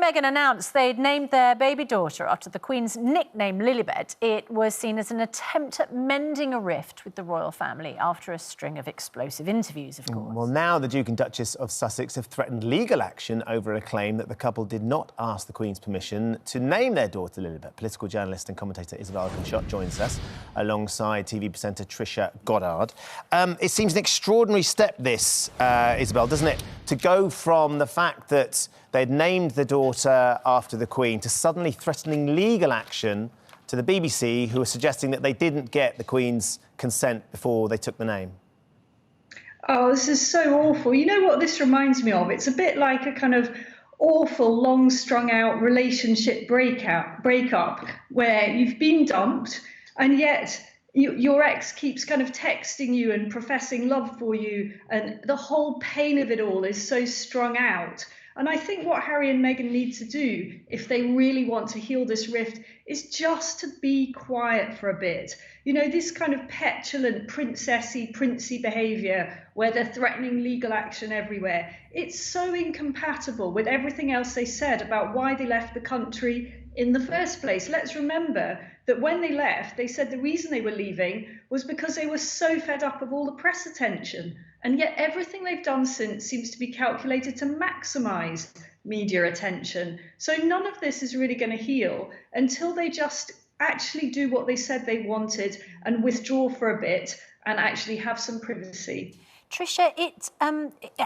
Meghan announced they'd named their baby daughter after the Queen's nickname, Lilibet, it was seen as an attempt at mending a rift with the royal family after a string of explosive interviews, of course. Well, now the Duke and Duchess of Sussex have threatened legal action over a claim that the couple did not ask the Queen's permission to name their daughter Lilibet. Political journalist and commentator Isabel joins us alongside TV presenter Trisha Goddard. It seems an extraordinary step, this, Isabel, doesn't it, to go from the fact that they'd named the daughter after the Queen to suddenly threatening legal action to the BBC, who are suggesting that they didn't get the Queen's consent before they took the name. Oh, this is so awful. You know what this reminds me of? It's a bit like a kind of awful, long strung out relationship breakup where you've been dumped and yet your ex keeps kind of texting you and professing love for you, and the whole pain of it all is so strung out. And I think what Harry and Meghan need to do, if they really want to heal this rift, is just to be quiet for a bit. You know, this kind of petulant, princey behaviour where they're threatening legal action everywhere, it's so incompatible with everything else they said about why they left the country in the first place. Let's remember that when they left, they said the reason they were leaving was because they were so fed up of all the press attention. And yet everything they've done since seems to be calculated to maximise media attention. So none of this is really going to heal until they just actually do what they said they wanted and withdraw for a bit and actually have some privacy. Trisha,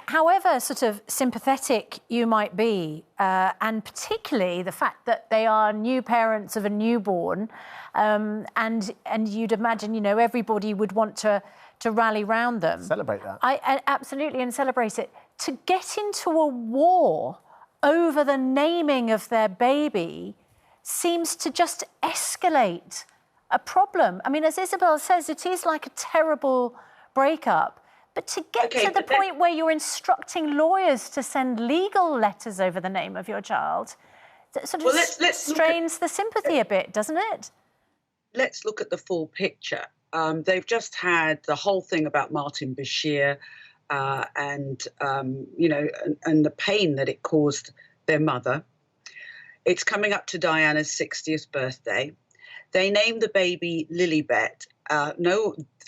however sort of sympathetic you might be, and particularly the fact that they are new parents of a newborn, and you'd imagine, you know, everybody would want to rally round them. Celebrate that. Absolutely, and celebrate it. To get into a war over the naming of their baby seems to just escalate a problem. I mean, as Isabel says, it is like a terrible breakup. But to get to the point where you're instructing lawyers to send legal letters over the name of your child, that sort of strains the sympathy a bit, doesn't it? Let's look at the full picture. They've just had the whole thing about Martin Bashir and the pain that it caused their mother. It's coming up to Diana's 60th birthday. They named the baby Lilibet.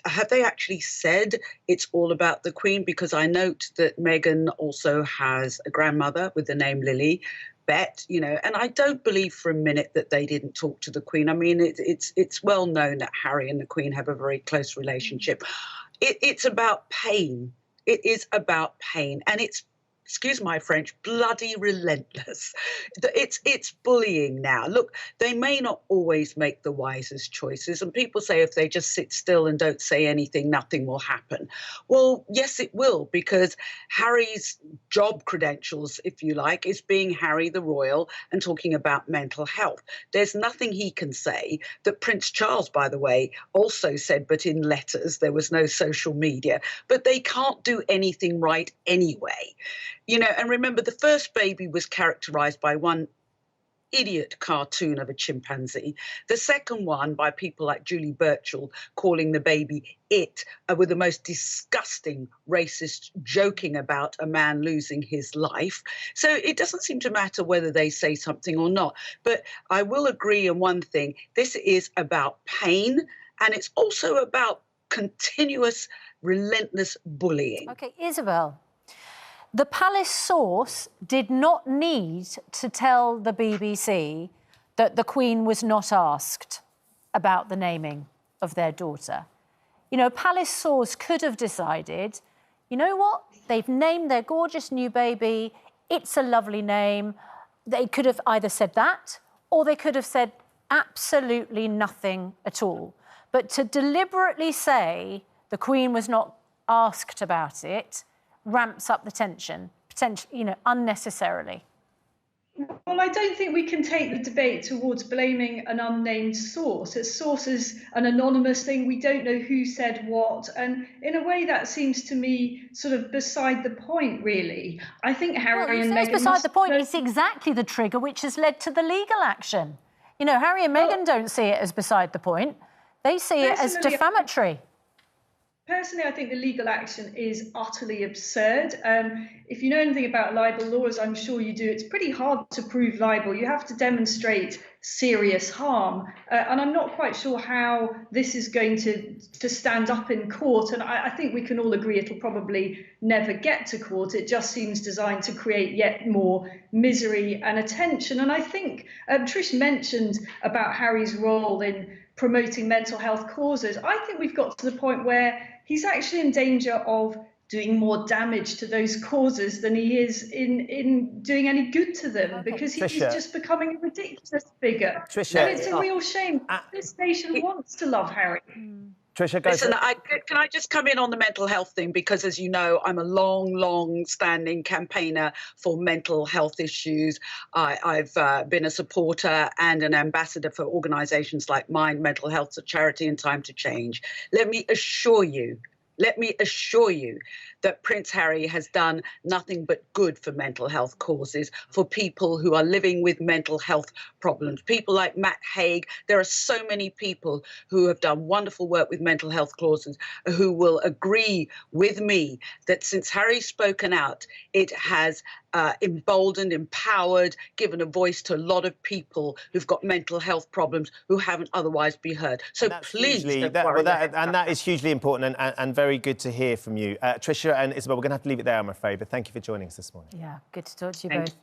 Have they actually said it's all about the Queen? Because I note that Meghan also has a grandmother with the name Lilibet, you know, and I don't believe for a minute that they didn't talk to the Queen. I mean, it's well known that Harry and the Queen have a very close relationship. It's about pain. It is about pain, and it's, excuse my French, bloody relentless. It's bullying now. Look, they may not always make the wisest choices, and people say if they just sit still and don't say anything, nothing will happen. Well, yes, it will, because Harry's job credentials, if you like, is being Harry the Royal and talking about mental health. There's nothing he can say that Prince Charles, by the way, also said, but in letters. There was no social media. But they can't do anything right anyway. You know, and remember, the first baby was characterized by one idiot cartoon of a chimpanzee. The second one by people like Julie Burchill calling the baby it, with the most disgusting racist joking about a man losing his life. So it doesn't seem to matter whether they say something or not. But I will agree on one thing. This is about pain, and it's also about continuous, relentless bullying. OK, Isabel. The palace source did not need to tell the BBC that the Queen was not asked about the naming of their daughter. You know, a palace source could have decided, you know what, they've named their gorgeous new baby, it's a lovely name. They could have either said that, or they could have said absolutely nothing at all. But to deliberately say the Queen was not asked about it ramps up the tension, potentially, you know, unnecessarily. Well, I don't think we can take the debate towards blaming an unnamed source. A source is an anonymous thing. We don't know who said what. And in a way, that seems to me sort of beside the point, really. I think Harry and Meghan... It's beside the point. It's exactly the trigger which has led to the legal action. You know, Harry and Meghan don't see it as beside the point. They see it as defamatory. Personally, I think the legal action is utterly absurd. If you know anything about libel law, as I'm sure you do, it's pretty hard to prove libel. You have to demonstrate serious harm. And I'm not quite sure how this is going to stand up in court. And I think we can all agree it'll probably never get to court. It just seems designed to create yet more misery and attention. And I think Trish mentioned about Harry's role in promoting mental health causes. I think we've got to the point where he's actually in danger of doing more damage to those causes than he is in doing any good to them, because he's Trisha, just becoming a ridiculous figure. Trisha, and it's a real shame. This nation wants to love Harry. Trisha, go Listen, for it. can I just come in on the mental health thing? Because as you know, I'm a long-standing campaigner for mental health issues. I've been a supporter and an ambassador for organisations like mine, Mental Health's a Charity and Time to Change. Let me assure you that Prince Harry has done nothing but good for mental health causes, for people who are living with mental health problems. People like Matt Haig. There are so many people who have done wonderful work with mental health causes who will agree with me that since Harry's spoken out, it has emboldened, empowered, given a voice to a lot of people who've got mental health problems who haven't otherwise been heard. So please don't worry. That is hugely important and very good to hear from you. Tricia and Isabel, we're going to have to leave it there, I'm afraid, but thank you for joining us this morning. Yeah, good to talk to you both.